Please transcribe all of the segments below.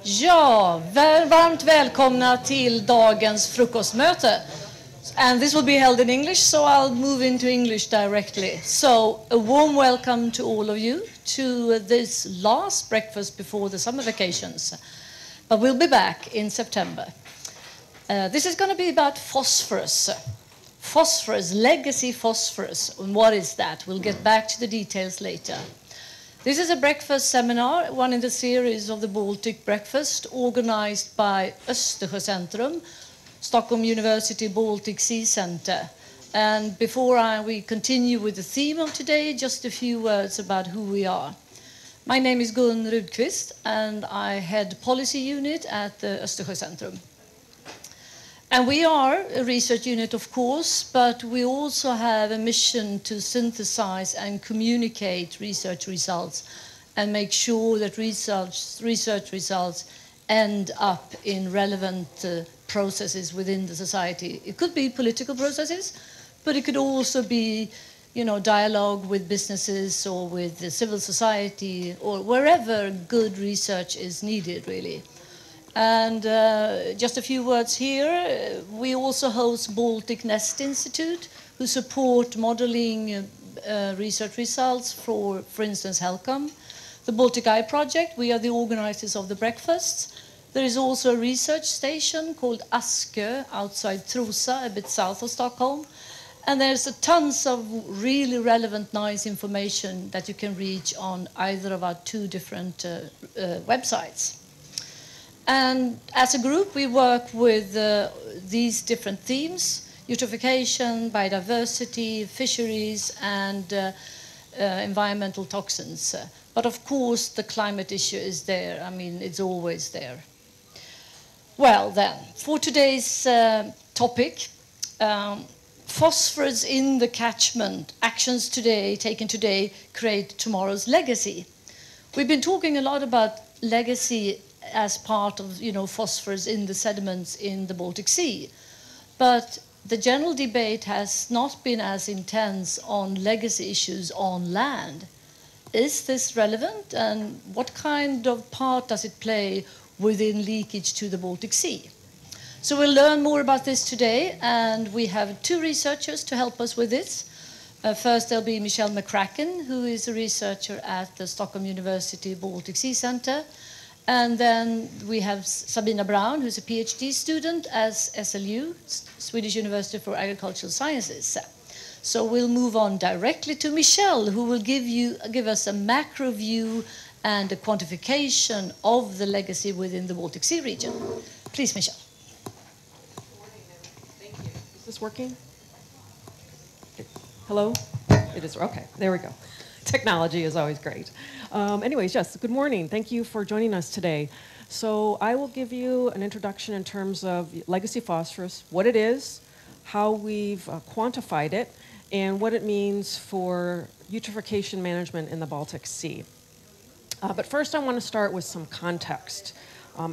Ja, varmt välkomna till dagens frukostmöte. And this will be held in English, so I'll move into English directly. So, a warm welcome to all of you to this last breakfast before the summer vacations. But we'll be back in September. This is going to be about phosphorus. Phosphorus, legacy phosphorus. And what is that? We'll get back to the details later. This is a breakfast seminar, one in the series of the Baltic Breakfast, organized by Östersjöcentrum, Stockholms University Baltic Sea Center. And before we continue with the theme of today, just a few words about who we are. My name is Gun Rudqvist, and I head policy unit at the Östersjöcentrum. And we are a research unit, of course, but we also have a mission to synthesize and communicate research results and make sure that research results end up in relevant processes within the society. It could be political processes, but it could also be, dialogue with businesses or with the civil society or wherever good research is needed, really. And just a few words here. We also host Baltic Nest Institute, who support modeling research results for instance, HELCOM. The Baltic Eye Project, we are the organizers of the breakfasts. There is also a research station called Askö outside Trosa, a bit south of Stockholm. And there's tons of really relevant, nice information that you can reach on either of our two different websites. And as a group, we work with these different themes: eutrophication, biodiversity, fisheries, and environmental toxins. But of course, the climate issue is there. I mean, it's always there. Well, then, for today's topic, phosphorus in the catchment, actions today, taken today, create tomorrow's legacy. We've been talking a lot about legacy as part of, phosphorus in the sediments in the Baltic Sea. But the general debate has not been as intense on legacy issues on land. Is this relevant, and what kind of part does it play within leakage to the Baltic Sea? So we'll learn more about this today, and we have two researchers to help us with this. First, there'll be McCrackin, who is a researcher at the Stockholms University Baltic Sea Center. And then we have Sabina Braun, who's a PhD student at SLU, Swedish University for Agricultural Sciences. So we'll move on directly to Michelle, who will give us a macro view and a quantification of the legacy within the Baltic Sea region. Please, Michelle. Thank you. Is this working? Hello? It is. Okay, there we go. Technology is always great. Anyways, yes, good morning. Thank you for joining us today. So I will give you an introduction in terms of legacy phosphorus, what it is, how we've quantified it, and what it means for eutrophication management in the Baltic Sea. But first I want to start with some context.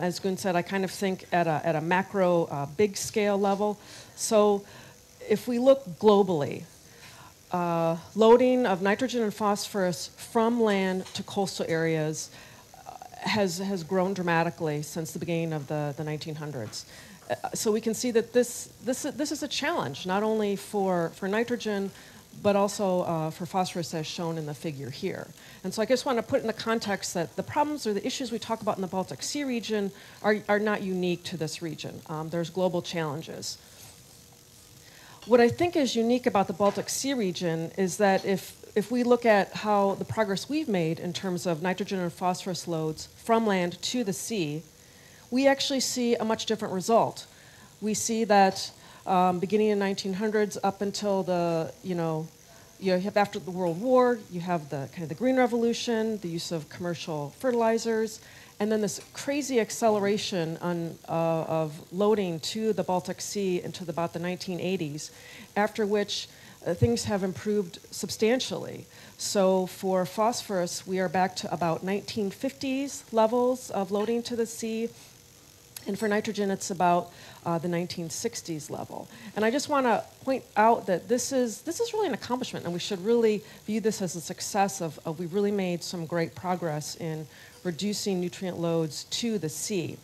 As Gun said, I kind of think at a macro, big scale level. So if we look globally, loading of nitrogen and phosphorus from land to coastal areas has grown dramatically since the beginning of the 1900s. So we can see that this is a challenge, not only for nitrogen, but also for phosphorus as shown in the figure here. And so I just want to put in the context that the problems or the issues we talk about in the Baltic Sea region are not unique to this region. There's global challenges. What I think is unique about the Baltic Sea region is that if we look at how the progress we've made in terms of nitrogen and phosphorus loads from land to the sea, we actually see a much different result. We see that beginning in the 1900s up until you have after the World War, you have the kind of the Green Revolution, the use of commercial fertilizers, and then this crazy acceleration of loading to the Baltic Sea into about the 1980s, after which things have improved substantially. So for phosphorus, we are back to about 1950s levels of loading to the sea. And for nitrogen, it's about the 1960s level. And I just want to point out that this is really an accomplishment, and we should really view this as a success of we really made some great progress in reducing nutrient loads to the sea.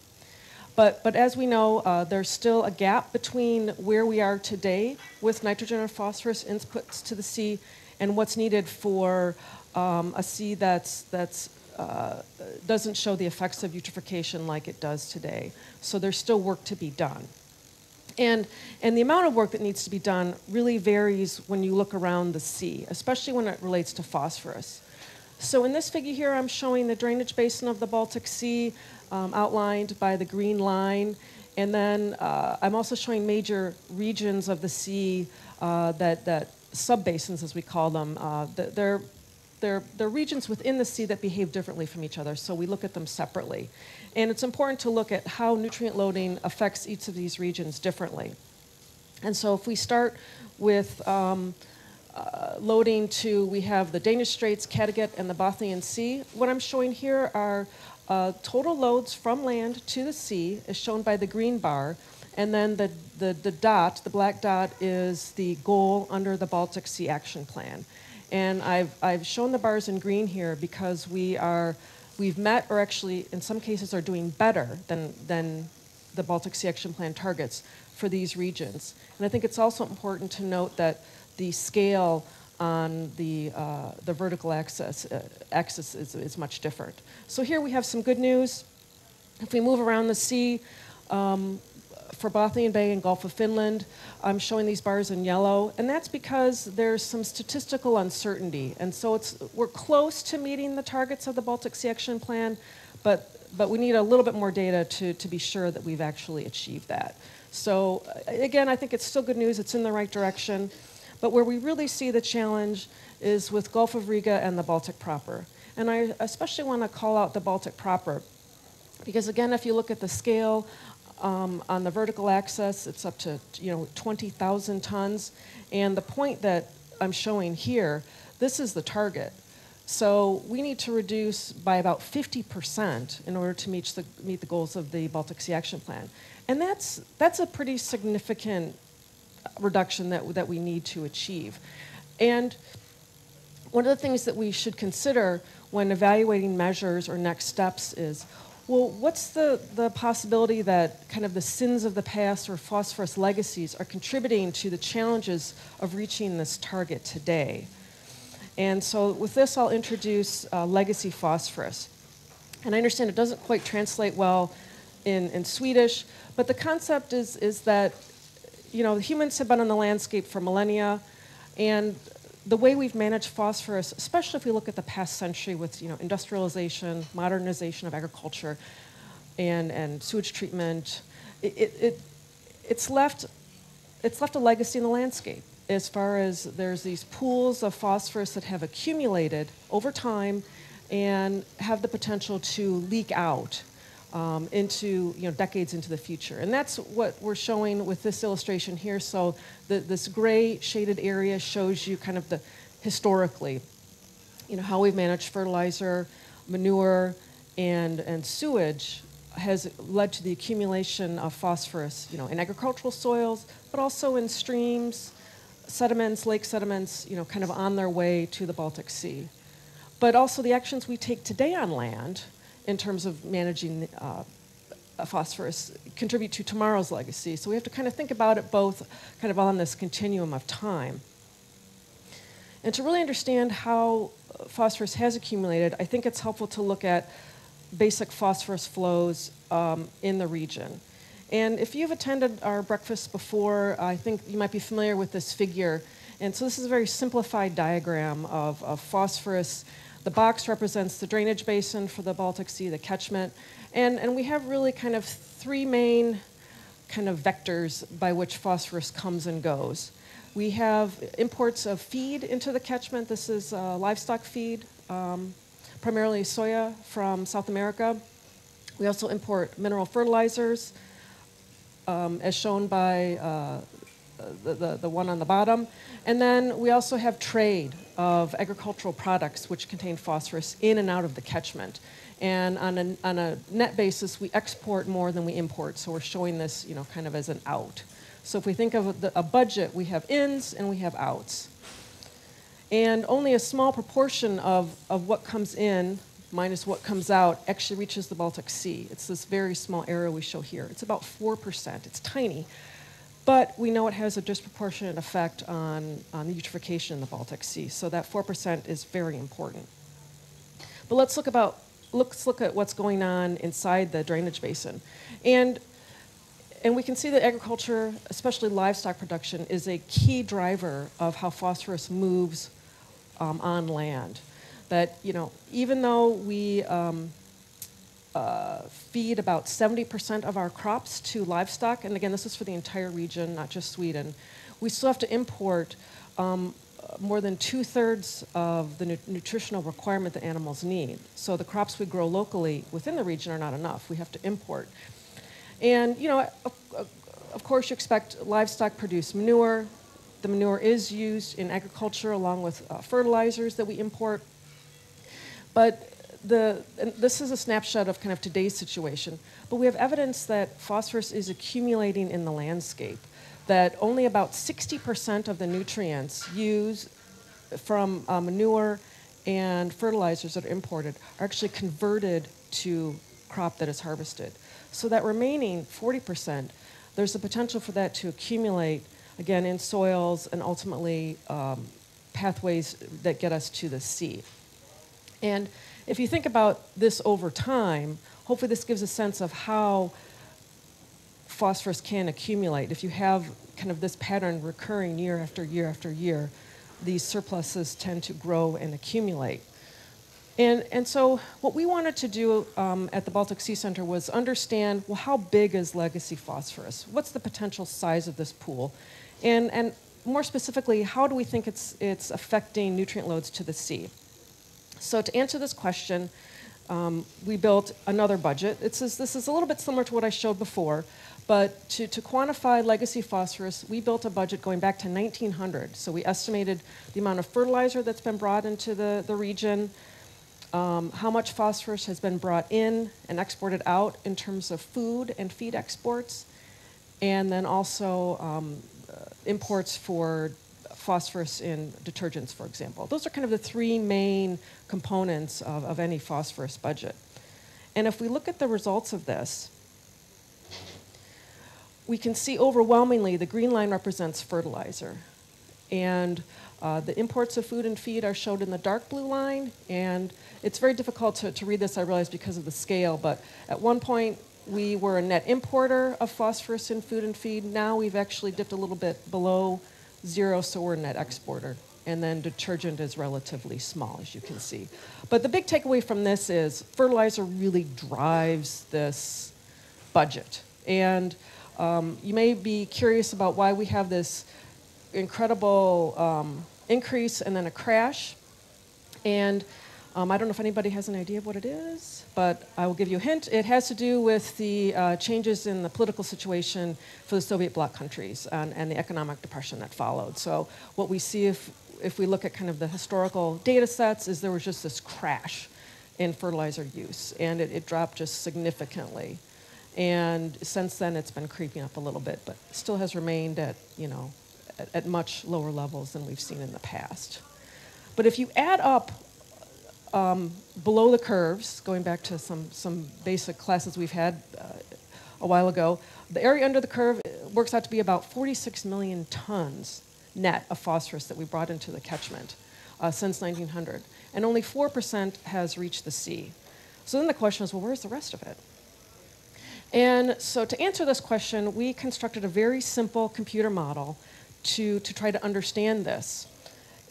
But as we know, there's still a gap between where we are today with nitrogen and phosphorus inputs to the sea and what's needed for a sea that doesn't show the effects of eutrophication like it does today. So there's still work to be done. And the amount of work that needs to be done really varies when you look around the sea, especially when it relates to phosphorus. So in this figure here, I'm showing the drainage basin of the Baltic Sea, outlined by the green line. And then I'm also showing major regions of the sea that subbasins, as we call them. They're regions within the sea that behave differently from each other, so we look at them separately. And it's important to look at how nutrient loading affects each of these regions differently. And so if we start with loading to, we have the Danish Straits, Kattegat, and the Bothnian Sea. What I'm showing here are total loads from land to the sea, is shown by the green bar, and then the dot, the black dot, is the goal under the Baltic Sea Action Plan. And I've shown the bars in green here because we've met, or actually in some cases are doing better than the Baltic Sea Action Plan targets for these regions. And I think it's also important to note that the scale on the vertical axis is much different. So here we have some good news. If we move around the sea, for Bothnian Bay and Gulf of Finland, I'm showing these bars in yellow, and that's because there's some statistical uncertainty. And so we're close to meeting the targets of the Baltic Sea Action Plan, but we need a little bit more data to be sure that we've actually achieved that. So again, I think it's still good news, it's in the right direction. But where we really see the challenge is with Gulf of Riga and the Baltic proper. And I especially want to call out the Baltic proper, because again, if you look at the scale on the vertical axis, it's up to 20,000 tons. And the point that I'm showing here, this is the target. So we need to reduce by about 50% in order to meet the goals of the Baltic Sea Action Plan. And that's a pretty significant reduction that we need to achieve. And one of the things that we should consider when evaluating measures or next steps is, well, what's the possibility that kind of the sins of the past or phosphorus legacies are contributing to the challenges of reaching this target today? And so with this, I'll introduce legacy phosphorus. And I understand it doesn't quite translate well in Swedish, but the concept is that humans have been on the landscape for millennia, and the way we've managed phosphorus, especially if we look at the past century with industrialization, modernization of agriculture, and sewage treatment, it's left a legacy in the landscape. As far as there's these pools of phosphorus that have accumulated over time and have the potential to leak out into decades into the future. And that's what we're showing with this illustration here. So this gray shaded area shows you kind of the historically, how we've managed fertilizer, manure, and sewage has led to the accumulation of phosphorus, in agricultural soils, but also in streams, sediments, lake sediments, kind of on their way to the Baltic Sea. But also the actions we take today on land in terms of managing phosphorus contribute to tomorrow's legacy. So we have to kind of think about it both kind of on this continuum of time. And to really understand how phosphorus has accumulated, I think it's helpful to look at basic phosphorus flows in the region. And if you've attended our breakfast before, I think you might be familiar with this figure. And so this is a very simplified diagram of phosphorus. The box represents the drainage basin for the Baltic Sea, the catchment. And we have really kind of three main kind of vectors by which phosphorus comes and goes. We have imports of feed into the catchment. This is livestock feed, primarily soya from South America. We also import mineral fertilizers, as shown by the one on the bottom. And then we also have trade of agricultural products which contain phosphorus in and out of the catchment. And on a net basis, we export more than we import. So we're showing this, kind of as an out. So if we think of a budget, we have ins and we have outs. And only a small proportion of what comes in, minus what comes out actually reaches the Baltic Sea. It's this very small area we show here. It's about 4%. It's tiny. But we know it has a disproportionate effect on the eutrophication in the Baltic Sea. So that 4% is very important. But let's look at what's going on inside the drainage basin. And we can see that agriculture, especially livestock production, is a key driver of how phosphorus moves on land. That, even though we feed about 70% of our crops to livestock, and again, this is for the entire region, not just Sweden, we still have to import more than 2/3 of the nutritional requirement that animals need. So the crops we grow locally within the region are not enough. We have to import. And, of course, you expect livestock produce manure. The manure is used in agriculture along with fertilizers that we import. But this is a snapshot of kind of today's situation. But we have evidence that phosphorus is accumulating in the landscape, that only about 60% of the nutrients used from manure and fertilizers that are imported are actually converted to crop that is harvested. So that remaining 40%, there's the potential for that to accumulate, again, in soils and ultimately pathways that get us to the sea. And if you think about this over time, hopefully this gives a sense of how phosphorus can accumulate. If you have kind of this pattern recurring year after year after year, these surpluses tend to grow and accumulate. And so what we wanted to do at the Baltic Sea Center was understand, well, how big is legacy phosphorus? What's the potential size of this pool? And more specifically, how do we think it's affecting nutrient loads to the sea? So to answer this question, we built another budget. This is a little bit similar to what I showed before, but to quantify legacy phosphorus, we built a budget going back to 1900. So we estimated the amount of fertilizer that's been brought into the region, how much phosphorus has been brought in and exported out in terms of food and feed exports, and then also imports for phosphorus in detergents, for example. Those are kind of the three main components of any phosphorus budget. And if we look at the results of this, we can see overwhelmingly the green line represents fertilizer. And the imports of food and feed are shown in the dark blue line. And it's very difficult to read this, I realize, because of the scale. But at one point, we were a net importer of phosphorus in food and feed. Now we've actually dipped a little bit below zero, so we're a net exporter. And then detergent is relatively small, as you can see. But the big takeaway from this is fertilizer really drives this budget. And you may be curious about why we have this incredible increase and then a crash. And I don't know if anybody has an idea of what it is, but I will give you a hint. It has to do with the changes in the political situation for the Soviet bloc countries and the economic depression that followed. So what we see if we look at kind of the historical data sets is there was just this crash in fertilizer use, and it dropped just significantly. And since then, it's been creeping up a little bit, but still has remained at, at much lower levels than we've seen in the past. But if you add up below the curves, going back to some basic classes we've had a while ago, the area under the curve works out to be about 46 million tons net of phosphorus that we brought into the catchment since 1900. And only 4% has reached the sea. So then the question is, well, where's the rest of it? And so to answer this question, we constructed a very simple computer model to try to understand this.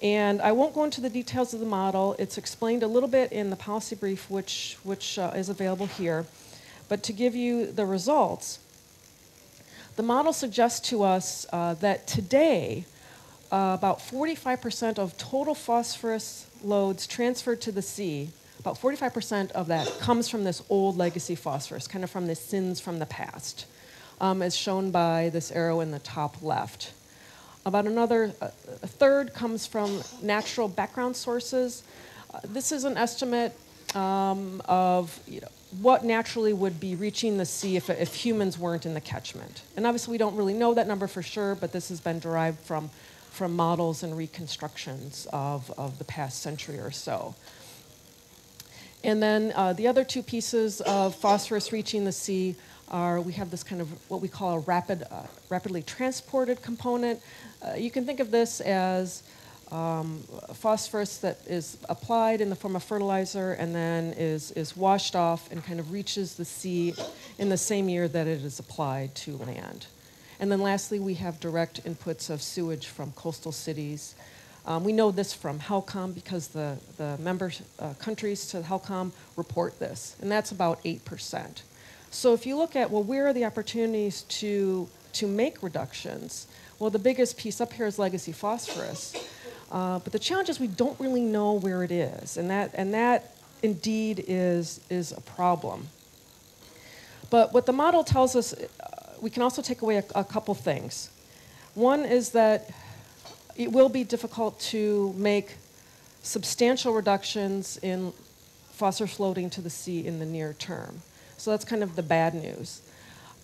And I won't go into the details of the model. It's explained a little bit in the policy brief, which is available here. But to give you the results, the model suggests to us that today, about 45% of total phosphorus loads transferred to the sea, about 45% of that comes from this old legacy phosphorus, kind of from the sins from the past, as shown by this arrow in the top left. About a third comes from natural background sources. This is an estimate of what naturally would be reaching the sea if humans weren't in the catchment. And obviously we don't really know that number for sure, but this has been derived from models and reconstructions of the past century or so. And then the other two pieces of phosphorus reaching the sea are, we have this kind of what we call a rapidly transported component. You can think of this as phosphorus that is applied in the form of fertilizer and then is washed off and kind of reaches the sea in the same year that it is applied to land. And then lastly, we have direct inputs of sewage from coastal cities. We know this from HELCOM because the member countries to HELCOM report this, and that's about 8%. So if you look at, well, where are the opportunities to make reductions? Well, the biggest piece up here is legacy phosphorus. But the challenge is we don't really know where it is, and that indeed is a problem. But what the model tells us, we can also take away a couple things. One is that it will be difficult to make substantial reductions in phosphorus floating to the sea in the near term. So that's kind of the bad news,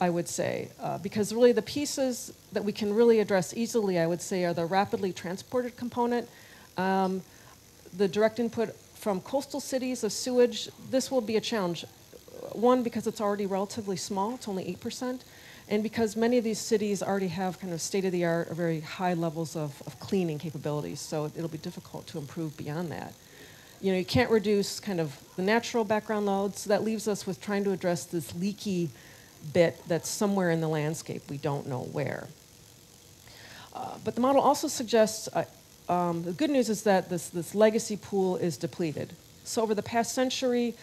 I would say, because really the pieces that we can really address easily, I would say, are the rapidly transported component, the direct input from coastal cities of sewage. This will be a challenge. One, because it's already relatively small, it's only 8%, and because many of these cities already have kind of state-of-the-art or very high levels of cleaning capabilities, so it'll be difficult to improve beyond that. You know, you can't reduce kind of the natural background loads, so that leaves us with trying to address this leaky bit that's somewhere in the landscape, we don't know where. But the model also suggests, the good news is that this legacy pool is depleted. So over the past century,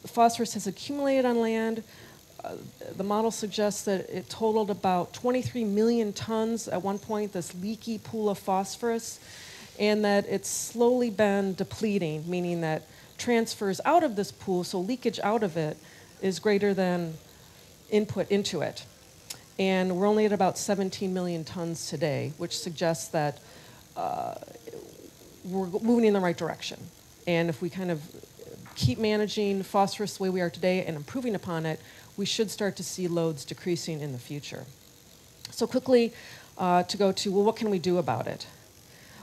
the phosphorus has accumulated on land. The model suggests that it totaled about 23 million tons at one point, this leaky pool of phosphorus, and that it's slowly been depleting, meaning that transfers out of this pool, so leakage out of it, is greater than input into it. And we're only at about 17 million tons today, which suggests that we're moving in the right direction. And if we kind of keep managing phosphorus the way we are today and improving upon it, we should start to see loads decreasing in the future. So quickly to go to, well, what can we do about it?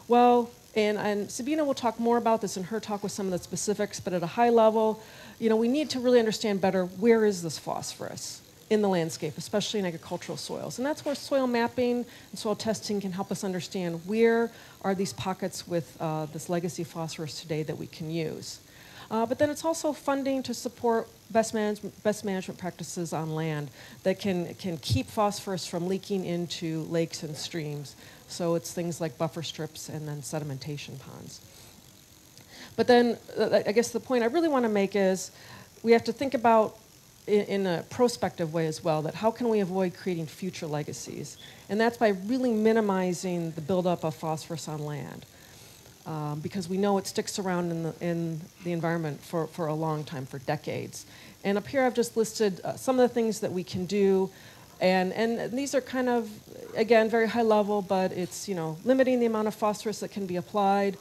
Well, and Sabina will talk more about this in her talk with some of the specifics, but at a high level, you know, we need to really understand better where is this phosphorus in the landscape, especially in agricultural soils. And that's where soil mapping and soil testing can help us understand where are these pockets with this legacy phosphorus today that we can use. But then it's also funding to support best management practices on land that can keep phosphorus from leaking into lakes and streams. So it's things like buffer strips and then sedimentation ponds. But then I guess the point I really want to make is we have to think about in a prospective way as well, that how can we avoid creating future legacies? And that's by really minimizing the buildup of phosphorus on land. Because we know it sticks around in the environment for a long time, for decades. And up here I've just listed some of the things that we can do, and these are kind of, again, very high level, but it's, you know, limiting the amount of phosphorus that can be applied,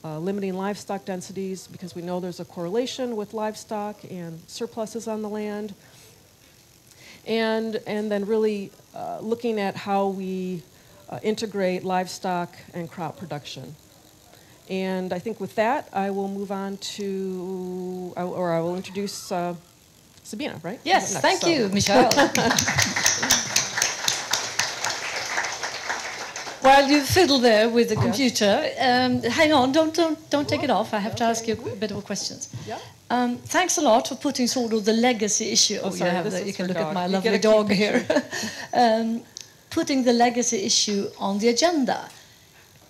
limiting livestock densities, because we know there's a correlation with livestock and surpluses on the land, and then really looking at how we integrate livestock and crop production. And I think with that, I will move on to, or I will introduce Sabina, right? Yes, thank you, Michelle. While you fiddle there with the computer, hang on, don't take it off. I have to ask you a bit of questions. Yeah. Thanks a lot for putting sort of the legacy issue. Oh, sorry, you can look at my lovely dog here. Putting the legacy issue on the agenda.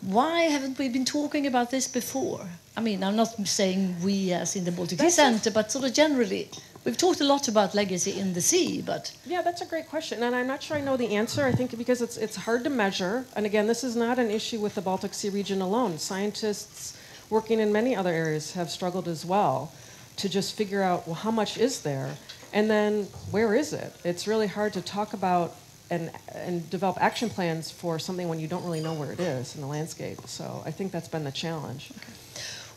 Why haven't we been talking about this before? I mean, I'm not saying we as in the Baltic Center, but sort of generally. We've talked a lot about legacy in the sea, but... Yeah, that's a great question, and I'm not sure I know the answer. I think because it's hard to measure, and again, this is not an issue with the Baltic Sea region alone. Scientists working in many other areas have struggled as well to just figure out, well, how much is there? And then, where is it? It's really hard to talk about and develop action plans for something when you don't really know where it is in the landscape. So I think that's been the challenge. Okay.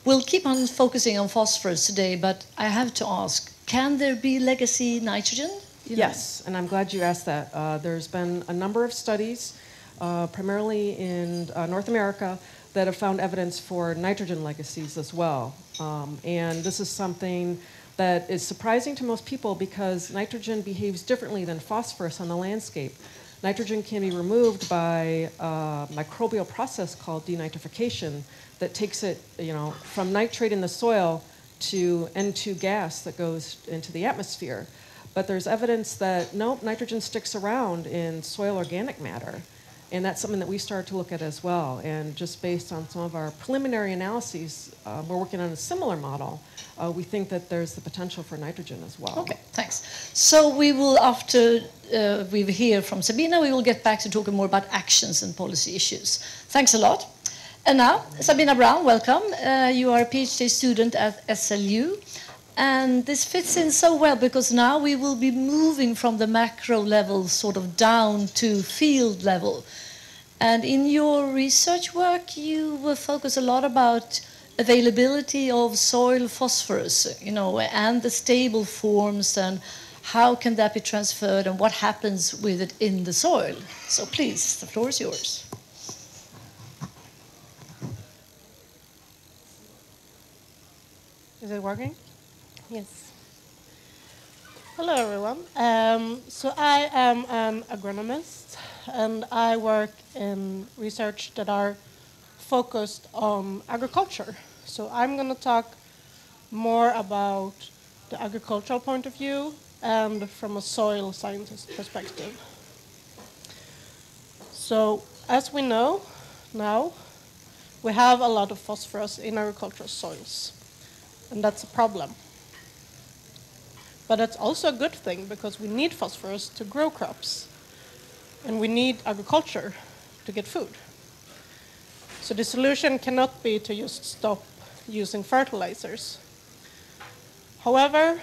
We'll keep on focusing on phosphorus today, but I have to ask, can there be legacy nitrogen? Yes, and I'm glad you asked that. There's been a number of studies, primarily in North America, that have found evidence for nitrogen legacies as well. And this is something that is surprising to most people because nitrogen behaves differently than phosphorus on the landscape. Nitrogen can be removed by a microbial process called denitrification that takes it, from nitrate in the soil to N2 gas that goes into the atmosphere. But there's evidence that nitrogen sticks around in soil organic matter. And that's something that we started to look at as well. And just based on some of our preliminary analyses, we're working on a similar model. We think that there's the potential for nitrogen as well. Okay, thanks. So we will, after we hear from Sabina, we will get back to talking more about actions and policy issues. Thanks a lot. And now, Sabina Braun, welcome. You are a PhD student at SLU. And this fits in so well because now we will be moving from the macro level sort of down to field level. And in your research work, you will focus a lot about availability of soil phosphorus, and the stable forms and how can that be transferred and what happens with it in the soil. So please, the floor is yours. Is it working? Yes. Hello, everyone. So I am an agronomist, and I work in research that are focused on agriculture. So I'm going to talk more about the agricultural point of view and from a soil scientist perspective. So as we know now, we have a lot of phosphorus in agricultural soils, and that's a problem. But it's also a good thing because we need phosphorus to grow crops, and we need agriculture to get food. So the solution cannot be to just stop using fertilizers. However,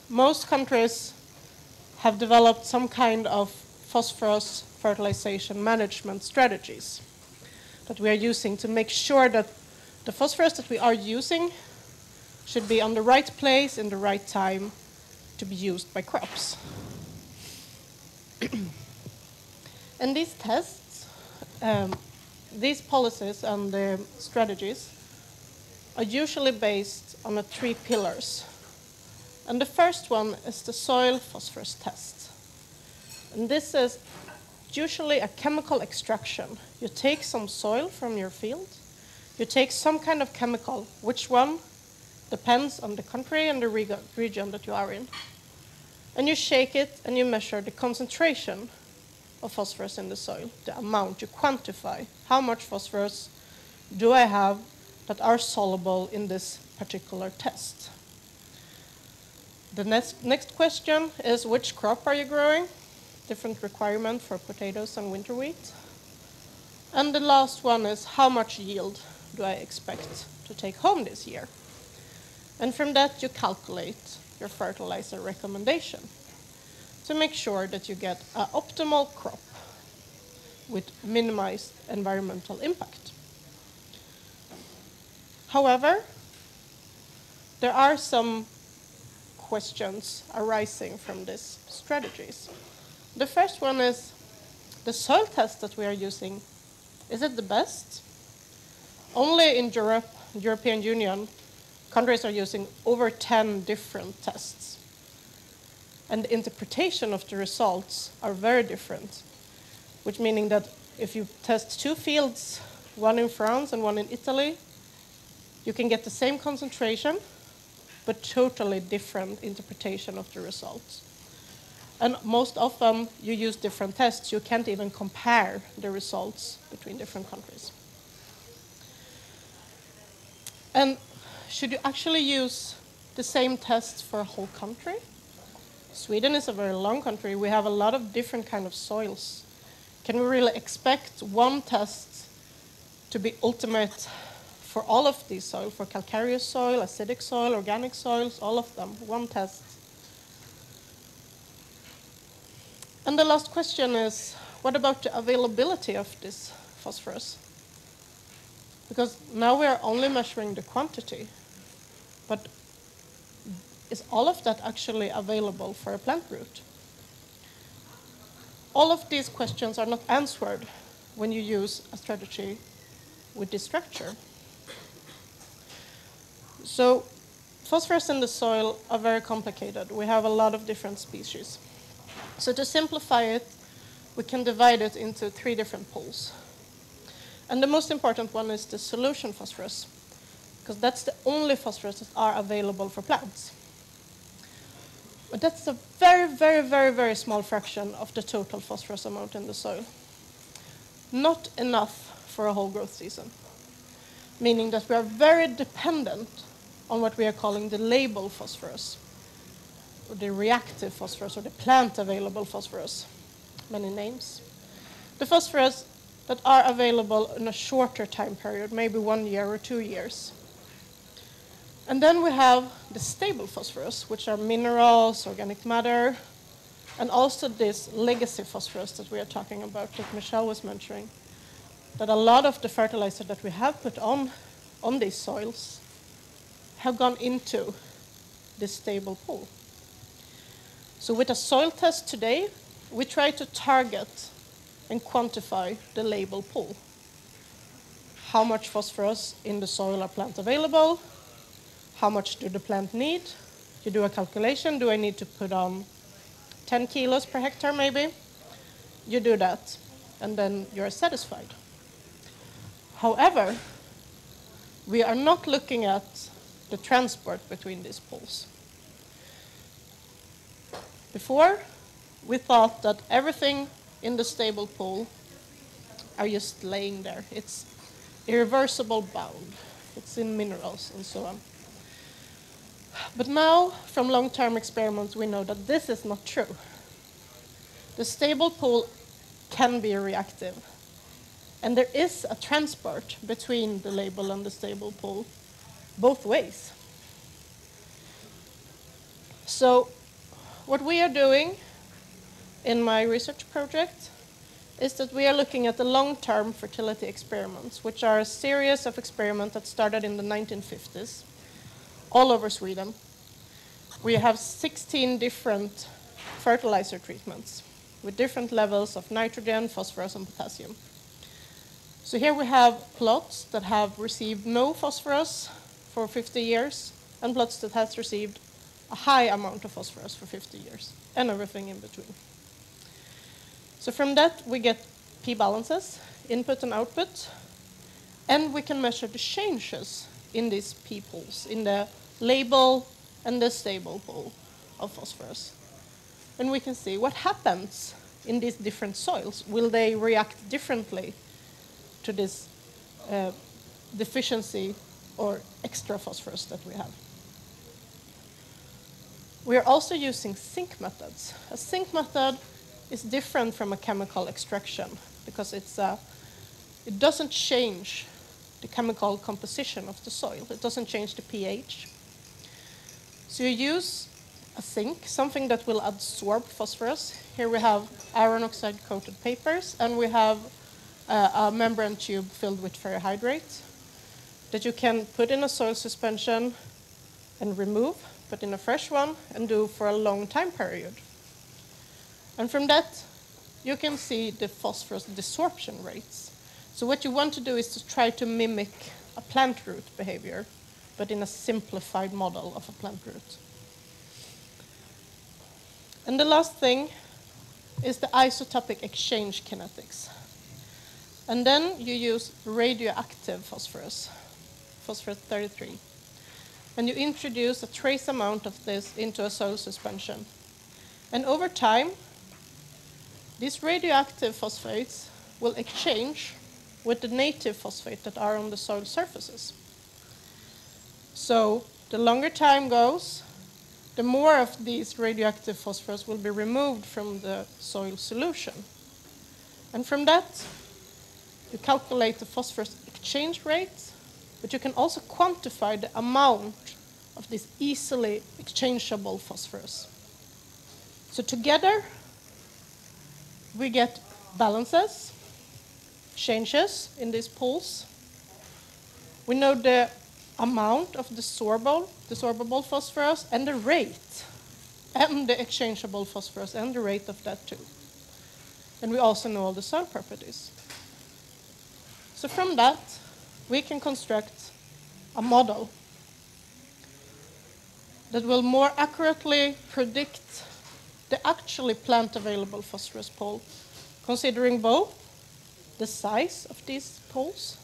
most countries have developed some kind of phosphorus fertilization management strategies that we are using to make sure that the phosphorus that we are using should be on the right place in the right time to be used by crops. And these tests, these policies and the strategies are usually based on 3 pillars. And the first one is the soil phosphorus test. And this is usually a chemical extraction. You take some soil from your field, you take some kind of chemical, which one depends on the country and the region that you are in. And you shake it and you measure the concentration of phosphorus in the soil, the amount, you quantify how much phosphorus do I have that are soluble in this particular test. The next question is which crop are you growing? Different requirement for potatoes and winter wheat. And the last one is how much yield do I expect to take home this year? And from that you calculate your fertilizer recommendation to make sure that you get an optimal crop with minimized environmental impact. However, there are some questions arising from these strategies. The first one is the soil test that we are using, is it the best? Only in Europe, the European Union, countries are using over 10 different tests. And the interpretation of the results are very different, which meaning that if you test 2 fields, one in France and one in Italy, you can get the same concentration, but totally different interpretation of the results. And most often, you use different tests. You can't even compare the results between different countries. And should you actually use the same tests for a whole country? Sweden is a very long country. We have a lot of different kind of soils. Can we really expect one test to be ultimate for all of these soils, for calcareous soil, acidic soil, organic soils, all of them, one test? And the last question is, what about the availability of this phosphorus? Because now we are only measuring the quantity, but is all of that actually available for a plant root? All of these questions are not answered when you use a strategy with this structure. So phosphorus in the soil are very complicated. We have a lot of different species. So to simplify it, we can divide it into 3 different pools. And the most important one is the solution phosphorus, because that's the only phosphorus that are available for plants. But that's a very, very, very, very small fraction of the total phosphorus amount in the soil. Not enough for a whole growth season, meaning that we are very dependent on what we are calling the label phosphorus, or the reactive phosphorus, or the plant-available phosphorus, many names. The phosphorus that are available in a shorter time period, maybe 1 year or 2 years. And then we have the stable phosphorus, which are minerals, organic matter, and also this legacy phosphorus that we are talking about, that Michelle was mentioning, that a lot of the fertilizer that we have put on these soils have gone into this stable pool. So with a soil test today, we try to target and quantify the label pool. How much phosphorus in the soil are plant available? How much do the plant need? You do a calculation. Do I need to put on 10 kilos per hectare maybe? You do that, and then you're satisfied. However, we are not looking at the transport between these pools. Before, we thought that everything in the stable pool are just laying there. It's irreversible bound. It's in minerals and so on. But now, from long-term experiments, we know that this is not true. The stable pool can be reactive. And there is a transport between the label and the stable pool, both ways. So what we are doing in my research project is that we are looking at the long-term fertility experiments, which are a series of experiments that started in the 1950s, all over Sweden. We have 16 different fertilizer treatments with different levels of nitrogen, phosphorus, and potassium. So here we have plots that have received no phosphorus for 50 years, and plots that has received a high amount of phosphorus for 50 years, and everything in between. So from that, we get p-balances, input and output, and we can measure the changes in these p-pools, in the label and the stable pool of phosphorus. And we can see what happens in these different soils. Will they react differently to this deficiency or extra phosphorus that we have? We are also using sink methods. A sink method is different from a chemical extraction because it doesn't change the chemical composition of the soil. It doesn't change the pH. So you use a sink, something that will absorb phosphorus. Here we have iron oxide coated papers, and we have a membrane tube filled with ferrohydrate that you can put in a soil suspension and remove, put in a fresh one, and do for a long time period. And from that, you can see the phosphorus desorption rates. So what you want to do is to try to mimic a plant root behavior, but in a simplified model of a plant root. And the last thing is the isotopic exchange kinetics. And then you use radioactive phosphorus, phosphorus 33. And you introduce a trace amount of this into a soil suspension. And over time, these radioactive phosphates will exchange with the native phosphate that are on the soil surfaces. So the longer time goes, the more of these radioactive phosphorus will be removed from the soil solution. And from that, you calculate the phosphorus exchange rate, but you can also quantify the amount of this easily exchangeable phosphorus. So together, we get balances, changes in these pools. We know the amount of desorbable phosphorus and the rate, and the exchangeable phosphorus and the rate of that too. And we also know all the soil properties. So from that, we can construct a model. that will more accurately predict the actually plant available phosphorus pool, considering both the size of these pools,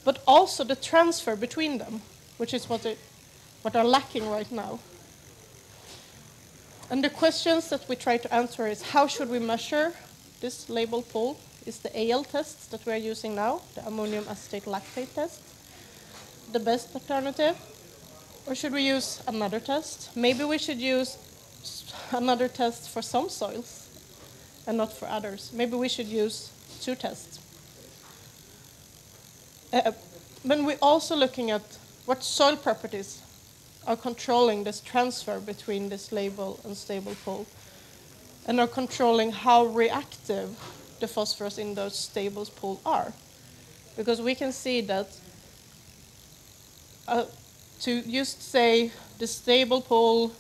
but also the transfer between them, which is what are lacking right now. And the questions that we try to answer is, how should we measure this label pool? Is the AL test that we are using now, the ammonium acetate lactate test, the best alternative? Or should we use another test? Maybe we should use another test for some soils and not for others. Maybe we should use two tests. Then we're also looking at what soil properties are controlling this transfer between this label and stable pool, and are controlling how reactive the phosphorus in those stable pools are. Because we can see that to just say the stable pool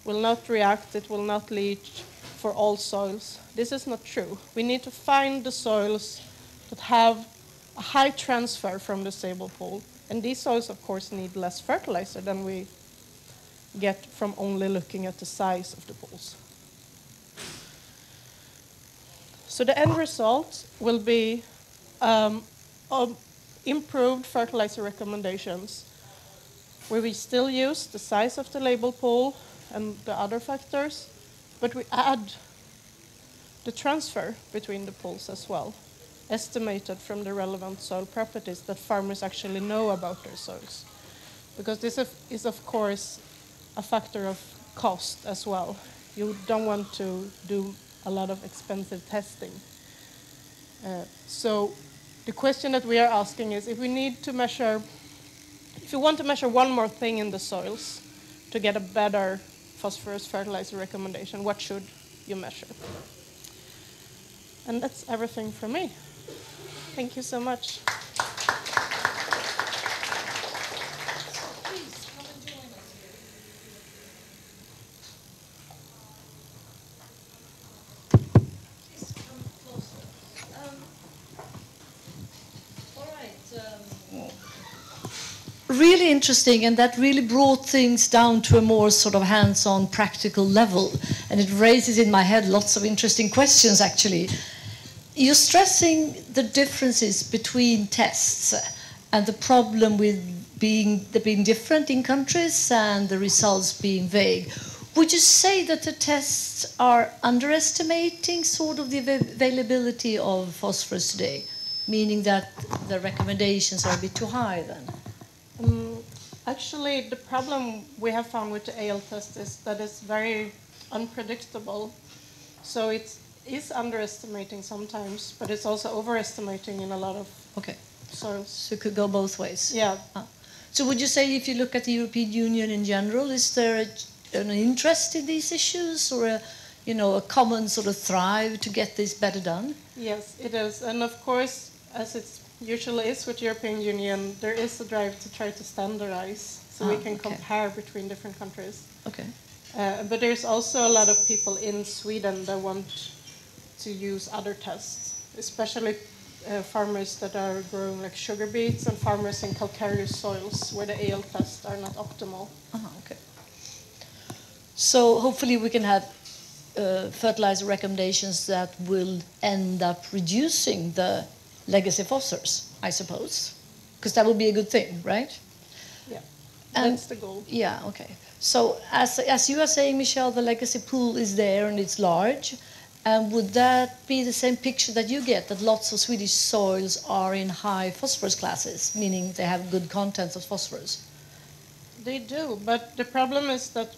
will not react, it will not leach for all soils, this is not true. We need to find the soils that have a high transfer from the stable pool. And these soils, of course, need less fertilizer than we get from only looking at the size of the pools. So the end result will be improved fertilizer recommendations, where we still use the size of the label pool and the other factors, but we add the transfer between the pools as well, estimated from the relevant soil properties that farmers actually know about their soils. Because this is, of course, a factor of cost as well. You don't want to do a lot of expensive testing. So the question that we are asking is, if we want to measure one more thing in the soils to get a better phosphorus fertilizer recommendation, what should you measure? And that's everything from me. Thank you so much. Really interesting, and that really brought things down to a more sort of hands-on practical level, and it raises in my head lots of interesting questions actually. You're stressing the differences between tests and the problem with being different in countries and the results being vague. Would you say that the tests are underestimating sort of the availability of phosphorus today, meaning that the recommendations are a bit too high then? Actually, the problem we have found with the AL test is that it's very unpredictable. So it is underestimating sometimes, but it's also overestimating in a lot of soils. So it could go both ways. Yeah. So would you say, if you look at the European Union in general, is there an interest in these issues, or a common sort of thrive to get this better done? Yes, it is. And of course, as it usually is with European Union, there is a drive to try to standardize so we can compare between different countries. Okay. But there's also a lot of people in Sweden that want to use other tests, especially farmers that are growing like sugar beets and farmers in calcareous soils where the AL tests are not optimal. Okay. So hopefully we can have fertilizer recommendations that will end up reducing the legacy phosphorus, I suppose, because that would be a good thing, right? Yeah, that's the goal. Yeah, okay. So as you are saying, Michelle, the legacy pool is there and it's large. And would that be the same picture that you get, that lots of Swedish soils are in high phosphorus classes, meaning they have good contents of phosphorus? They do, but the problem is that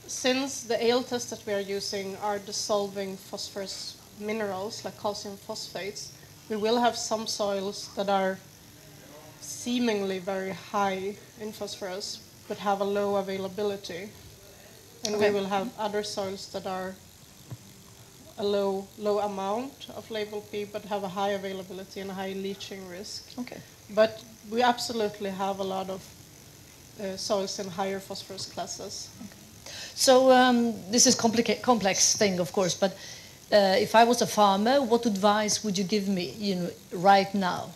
since the AL tests that we are using are dissolving phosphorus minerals like calcium phosphates, we will have some soils that are seemingly very high in phosphorus but have a low availability. And we will have other soils that are a low amount of label P but have a high availability and a high leaching risk. Okay. But we absolutely have a lot of soils in higher phosphorus classes. Okay. So this is complex thing, of course, but if I was a farmer, what advice would you give me, right now,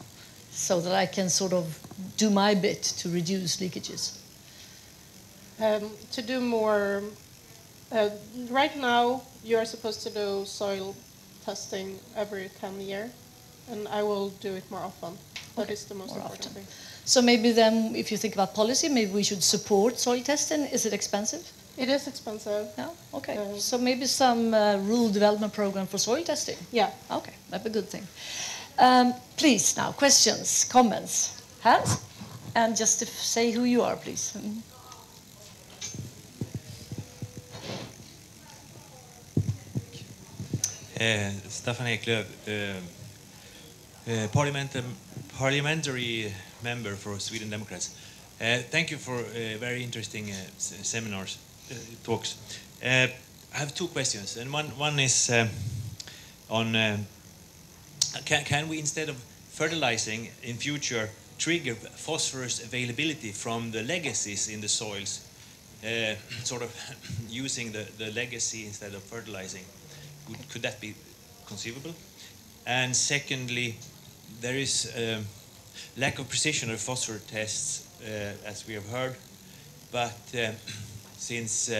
so that I can sort of do my bit to reduce leakages? To do more, right now you are supposed to do soil testing every 10 years, and I will do it more often. That is the most important thing. So maybe then, if you think about policy, maybe we should support soil testing. Is it expensive? It is expensive. Yeah, okay. So maybe some rule development program for soil testing? Yeah. Okay, that'd be a good thing. Please, now, questions, comments? Hans? And just say who you are, please. Staffan Eklöf, parliamentary member for Sweden Democrats. Thank you for very interesting seminars, talks. I have two questions, and one is on can we, instead of fertilizing in future, trigger phosphorus availability from the legacies in the soils, sort of using the legacy instead of fertilizing? Could that be conceivable? And secondly, there is lack of precision of phosphor tests, as we have heard, but since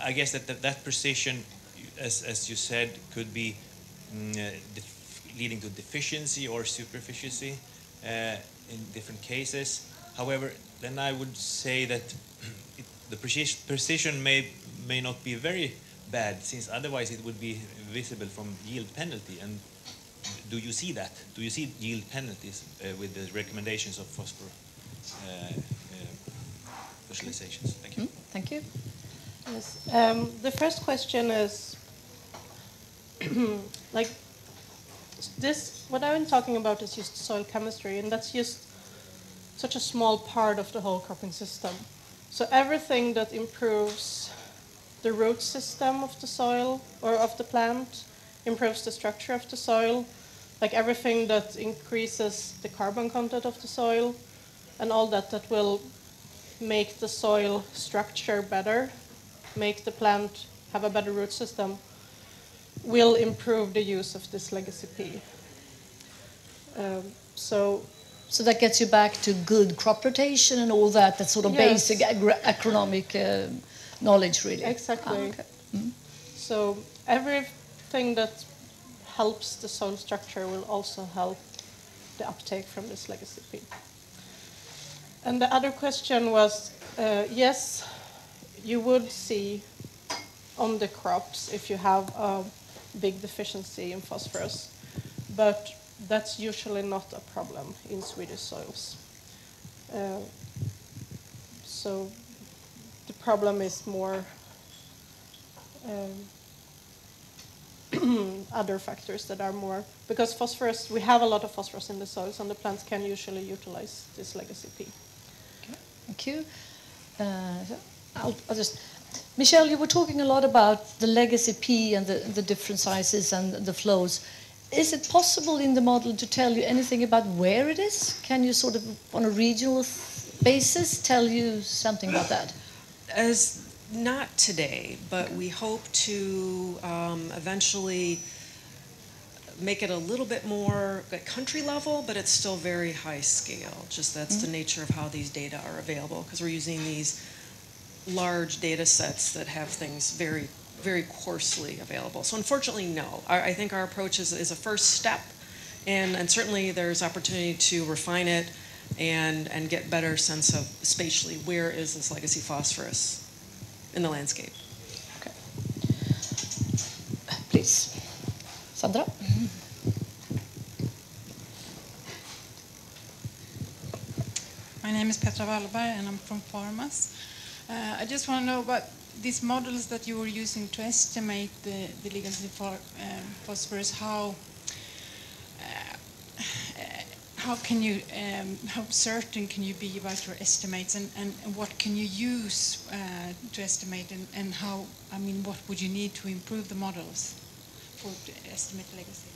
I guess that precision, as you said, could be leading to deficiency or superficiency in different cases. However, then I would say that the precision may not be very bad, since otherwise it would be visible from yield penalty. And do you see that? Do you see yield penalties with the recommendations of phosphor visualizations? Thank you. Thank you. Yes. The first question is like this. What I've been talking about is just soil chemistry, and that's just such a small part of the whole cropping system. So everything that improves the root system of the soil or of the plant, improves the structure of the soil, like everything that increases the carbon content of the soil, and all that will make the soil structure better, make the plant have a better root system, will improve the use of this legacy P. So that gets you back to good crop rotation and all that sort of basic agronomic knowledge, really. Exactly. Okay. So everything that helps the soil structure will also help the uptake from this legacy P. And the other question was, yes, you would see on the crops if you have a big deficiency in phosphorus, but that's usually not a problem in Swedish soils. So the problem is more other factors that are more, because phosphorus, we have a lot of phosphorus in the soils, and the plants can usually utilize this legacy P. Okay, thank you. I'll just, Michelle, you were talking a lot about the legacy P and the different sizes and the flows. Is it possible in the model to tell you anything about where it is? Can you sort of, on a regional basis, tell you something about that? Not today, but we hope to eventually make it a little bit more at country level, but it's still very high scale. Just that's the nature of how these data are available, because we're using these large data sets that have things very, very coarsely available. So unfortunately, no. I think our approach is a first step, and certainly there's opportunity to refine it and get better sense of spatially where is this legacy phosphorus in the landscape. Okay. Please. Sandra? My name is Petra Wallberg and I'm from Pharmas. I just want to know about these models that you were using to estimate the legacy phosphorus. How can you, how certain can you be about your estimates, and what can you use to estimate, and how, I mean, what would you need to improve the models to estimate legacy?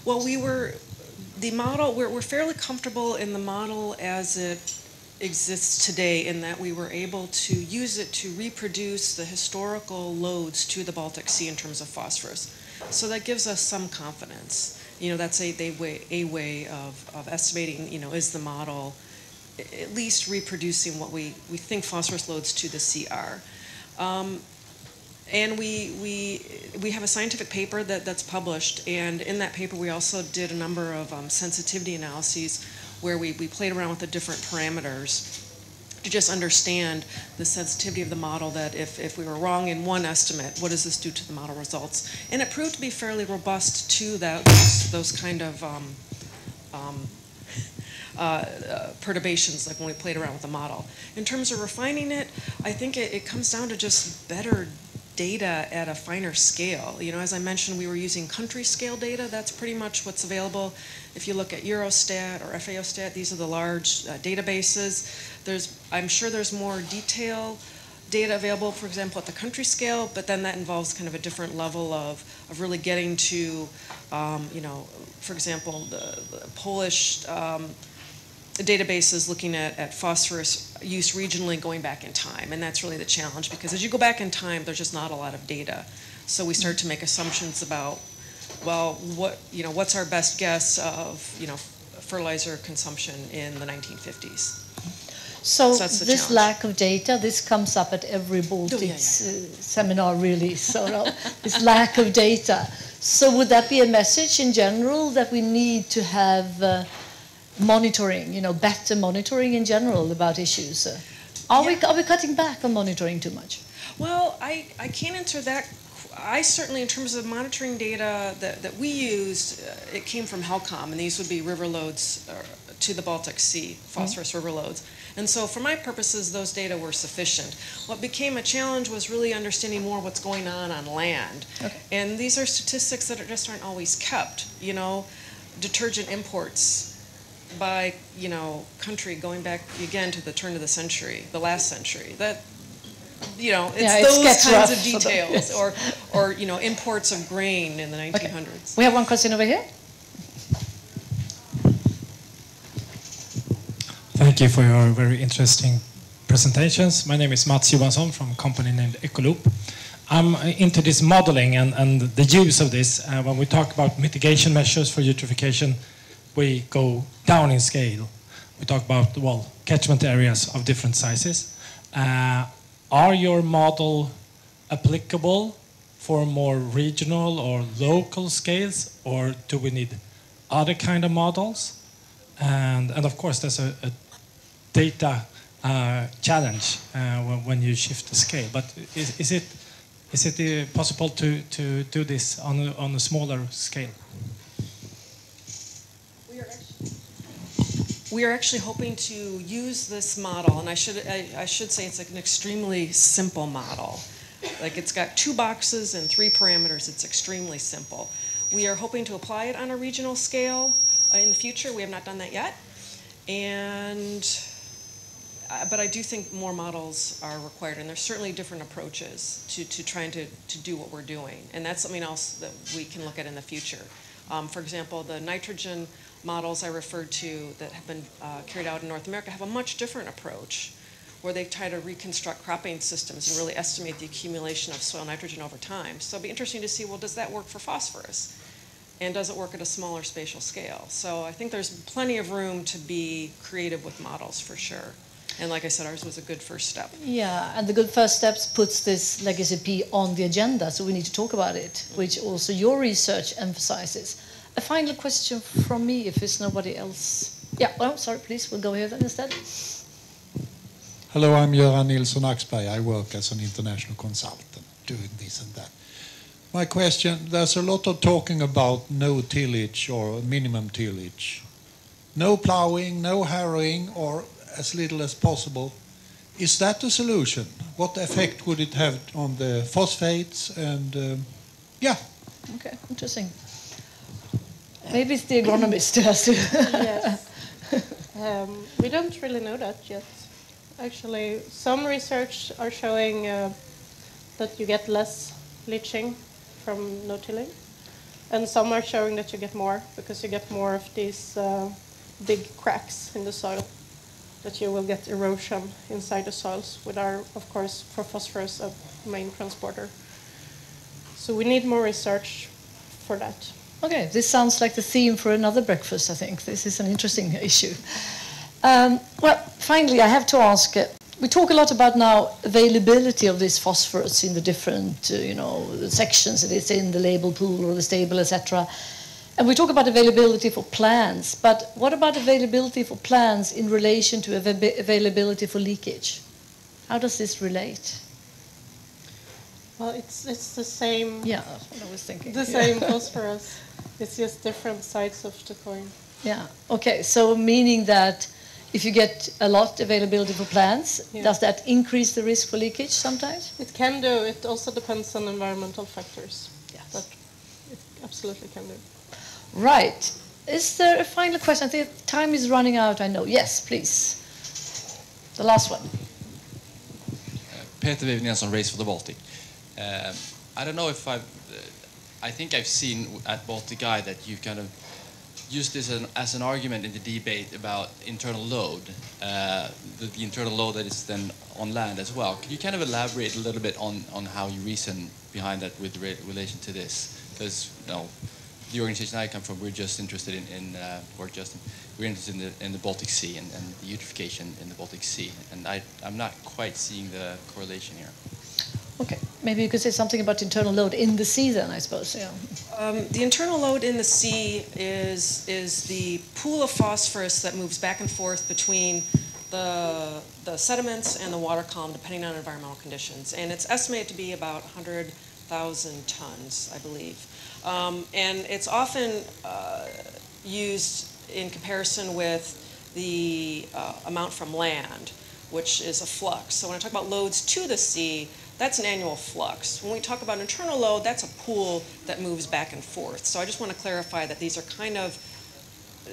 Well, we're fairly comfortable in the model as it exists today, in that we were able to use it to reproduce the historical loads to the Baltic Sea in terms of phosphorus. So that gives us some confidence. that's a way of estimating, is the model at least reproducing what we think phosphorus loads to the sea are. And we have a scientific paper that's published, and in that paper we also did a number of sensitivity analyses where we played around with the different parameters to just understand the sensitivity of the model, that if we were wrong in one estimate, what does this do to the model results? And it proved to be fairly robust to those kind of perturbations, like when we played around with the model. In terms of refining it, I think it comes down to just better data at a finer scale. As I mentioned, we were using country scale data. That's pretty much what's available. If you look at Eurostat or FAOstat, these are the large databases. I'm sure there's more detail data available, for example, at the country scale, but then that involves kind of a different level of really getting to, for example, the Polish databases looking at phosphorus use regionally going back in time, and that's really the challenge, because as you go back in time, there's just not a lot of data. So we start to make assumptions about, well, what's our best guess of fertilizer consumption in the 1950s. So that's the this challenge. lack of data, this comes up at every Baltic seminar, really. So this lack of data. So would that be a message in general, that we need to have monitoring, better monitoring in general about issues? Are we cutting back on monitoring too much? Well, I can't answer that. I certainly, in terms of monitoring data that we used, it came from HELCOM, and these would be river loads to the Baltic Sea, phosphorus river loads. And so for my purposes, those data were sufficient. What became a challenge was really understanding more what's going on land. Okay. And these are statistics that just aren't always kept. Detergent imports by, country going back again to the turn of the century, the last century. That, it's those kinds of details, or imports of grain in the 1900s. Okay. We have one question over here. Thank you for your very interesting presentations. My name is Mats Johansson from a company named Ecoloop. I'm into this modeling and the use of this. When we talk about mitigation measures for eutrophication, we go down in scale. We talk about, catchment areas of different sizes. Are your model applicable for more regional or local scales, or do we need other kind of models? And of course, there's a data challenge when you shift the scale. But is it possible to do this on a smaller scale? We are actually hoping to use this model, and I should say it's an extremely simple model. Like, it's got 2 boxes and 3 parameters. It's extremely simple. We are hoping to apply it on a regional scale in the future. We have not done that yet, but I do think more models are required, and there's certainly different approaches to trying to do what we're doing, and that's something else that we can look at in the future. For example, the nitrogen models I referred to that have been carried out in North America have a much different approach, where they try to reconstruct cropping systems and really estimate the accumulation of soil nitrogen over time. So it'll be interesting to see, well, does that work for phosphorus? And does it work at a smaller spatial scale? So I think there's plenty of room to be creative with models, for sure. And like I said, ours was a good first step. Yeah, and the good first steps puts this Legacy P on the agenda, so we need to talk about it, which also your research emphasizes. A final question from me, if there's nobody else. Yeah, sorry, please, we'll go here then instead. Hello, I'm Göran Nilsson Axberg. I work as an international consultant doing this and that. My question, there's a lot of talking about no tillage or minimum tillage. No plowing, no harrowing, or as little as possible. Is that the solution? What effect would it have on the phosphates? And yeah. Okay, interesting. Maybe it's the agronomist who has to. Yes. We don't really know that yet. Actually, some research are showing that you get less leaching from no-tilling, and some are showing that you get more, because you get more of these big cracks in the soil, that you will get erosion inside the soils, which are, of course, for phosphorus a main transporter. So we need more research for that. Okay, this sounds like the theme for another breakfast, I think. This is an interesting issue. Well, finally, I have to ask, we talk a lot about now availability of this phosphorus in the different, sections that it's in, the label pool or the stable, etc. And we talk about availability for plants, but what about availability for plants in relation to availability for leakage? How does this relate? Well, it's the same. Yeah, that's what I was thinking. The same phosphorus. It's just different sides of the coin. Yeah. Okay. So meaning that if you get a lot availability for plants, does that increase the risk for leakage sometimes? It can do. It also depends on environmental factors. Yes. But it absolutely can do. Right. Is there a final question? I think time is running out, I know. Yes, please. The last one. Peter Vivianson, Race for the Baltic. I don't know if I think I've seen at Baltic Eye that you've kind of used this as an argument in the debate about internal load, the internal load that is then on land as well. Can you kind of elaborate a little bit on how you reason behind that with relation to this? Because the organization I come from, we're just interested we're interested in the Baltic Sea and the eutrophication in the Baltic Sea, and I'm not quite seeing the correlation here. Okay, maybe you could say something about internal load in the sea then, I suppose. Yeah. The internal load in the sea is the pool of phosphorus that moves back and forth between the sediments and the water column, depending on environmental conditions. And it's estimated to be about 100,000 tons, I believe. And it's often used in comparison with the amount from land, which is a flux. So when I talk about loads to the sea, that's an annual flux. When we talk about internal load, that's a pool that moves back and forth. So I just want to clarify that these are kind of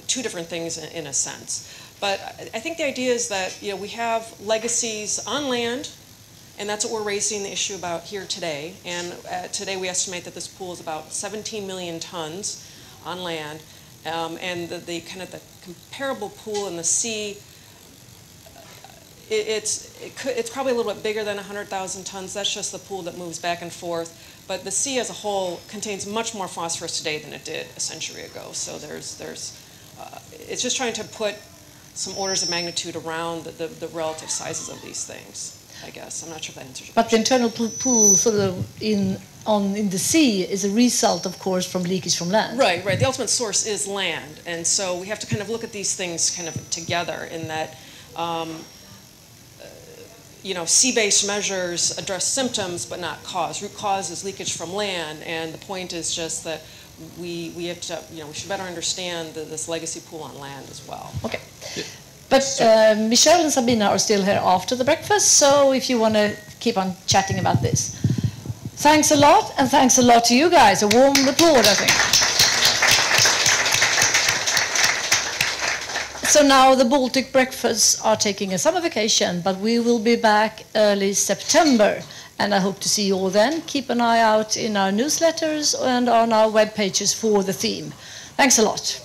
two different things in a sense. But I think the idea is that we have legacies on land, and that's what we're raising the issue about here today. And today we estimate that this pool is about 17 million tons on land, and the kind of the comparable pool in the sea. It's probably a little bit bigger than 100,000 tons. That's just the pool that moves back and forth. But the sea as a whole contains much more phosphorus today than it did a century ago. So it's just trying to put some orders of magnitude around the relative sizes of these things, I guess. I'm not sure if that answers your question. But the internal pool sort of in the sea is a result, of course, from leakage from land. Right. The ultimate source is land. And so we have to kind of look at these things kind of together in that sea-based measures address symptoms but not cause. Root cause is leakage from land, and the point is just that we have to, we should better understand this legacy pool on land as well. Okay. But Michelle and Sabina are still here after the breakfast, so if you want to keep on chatting about this. Thanks a lot, and thanks a lot to you guys. A warm applause, I think. So now the Baltic Breakfasts are taking a summer vacation, but we will be back early September, and I hope to see you all then. Keep an eye out in our newsletters and on our web pages for the theme. Thanks a lot.